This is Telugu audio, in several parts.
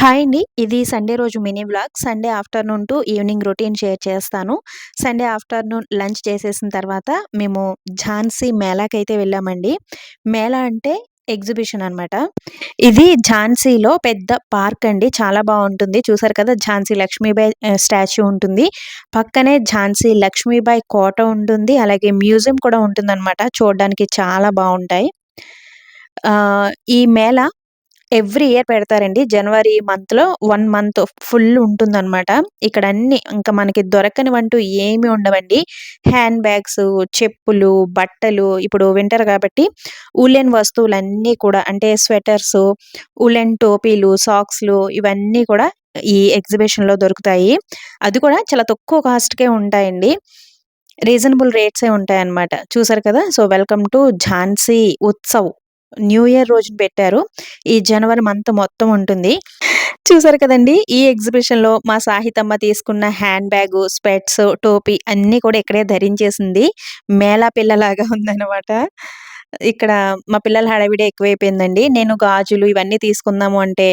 హాయ్ అండి. ఇది సండే రోజు mini vlog. Sunday afternoon to evening routine share చేస్తాను. సండే ఆఫ్టర్‌నూన్ లంచ్ చేసేసిన తర్వాత మేము ఝాన్సీ మేళాకైతే వెళ్ళామండి. మేళా అంటే ఎగ్జిబిషన్ అనమాట. ఇది ఝాన్సీలో పెద్ద పార్క్ అండి. చాలా బావుంటుంది. చూసారు కదా! ఝాన్సీ లక్ష్మీబాయి స్టాచ్యూ ఉంటుంది. పక్కనే ఝాన్సీ లక్ష్మీబాయి కోట ఉంటుంది. అలాగే మ్యూజియం కూడా ఉంటుందనమాట. చూడడానికి చాలా బావుంటాయి. ఈ మేళా ఎవ్రీ ఇయర్ పెడతారండి. జనవరి మంత్‌లో 1 మంత్ ఫుల్ ఉంటుందనమాట. ఇక్కడ అన్నీ ఇంకా మనకి దొరకనివంటూ ఏమి ఉండవండి. హ్యాండ్ బ్యాగ్సు, చెప్పులు, బట్టలు ఇప్పుడు వింటర్ కాబట్టి ఉలెన్ వస్తువులన్నీ కూడా అంటే స్వెటర్సు, ఉలెన్ టోపీలు, సాక్స్‌లు ఇవన్నీ కూడా ఈ ఎగ్జిబిషన్‌లో దొరుకుతాయి. అది కూడా చాలా తక్కువ కాస్ట్‌కే ఉంటాయండి. రీజనబుల్ రేట్సే ఉంటాయన్నమాట. చూసారు కదా! So, welcome to Jhansi Utsav. New year రోజున పెట్టారు. ఈ జనవరి మంత్ మొత్తం ఉంటుంది. చూసారు కదండీ! ఈ ఎగ్జిబిషన్‌లో మా సాహితమ్మ తీసుకున్న హ్యాండ్ బ్యాగు, స్పెట్స్, టోపీ అన్నీ కూడా ఇక్కడే ధరించేసింది. మేళా పిల్లలాగా ఉందనమాట. ఇక్కడ మా పిల్లల హడావిడి ఎక్కువైపోయిందండి. నేను గాజులు ఇవన్నీ తీసుకుందాము అంటే,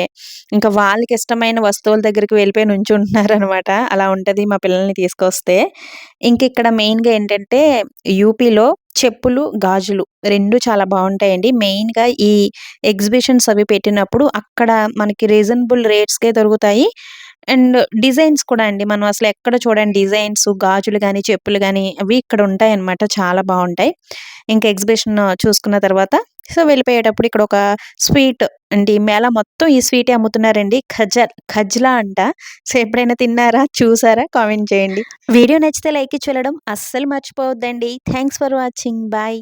ఇంకా వాళ్ళకిష్టమైన వస్తువుల దగ్గరికి వెళ్ళిపోయి నుంచుంటున్నారనమాట. అలా ఉంటది మా పిల్లల్ని తీసుకొస్తే. ఇంకిక్కడ మెయిన్‌గా ఏంటంటే యూపీలో చెప్పులు, గాజులు 2 చాలా బావుంటాయండి. మెయిన్‌గా ఈ ఎగ్జిబిషన్స్ అవి పెట్టినప్పుడు అక్కడ మనకి రీజనబుల్ రేట్స్‌కే దొరుకుతాయి. అండ్ డిజైన్స్ కూడా అండి. మనం అసలు ఎక్కడ చూడని డిజైన్స్ గాజులు గాని, చెప్పులు గాని అవి ఇక్కడ ఉంటాయన్నమాట. చాలా బావుంటాయి. ఇంకా ఎగ్జిబిషన్ చూసుకున్న తర్వాత సో, వెళ్ళిపోయేటప్పుడు ఇక్కడ ఒక స్వీట్ అంటే ఈ మేళా మొత్తం ఈ స్వీటే అమ్ముతున్నారండి. ఖజ్లా అంట. సో, ఎప్పుడైనా తిన్నారా? చూసారా? కామెంట్ చేయండి. వీడియో నచ్చితే లైక్ ఇచ్చి వెళ్ళడం అస్సలు మర్చిపోవద్దండి. Thanks for watching. బాయ్.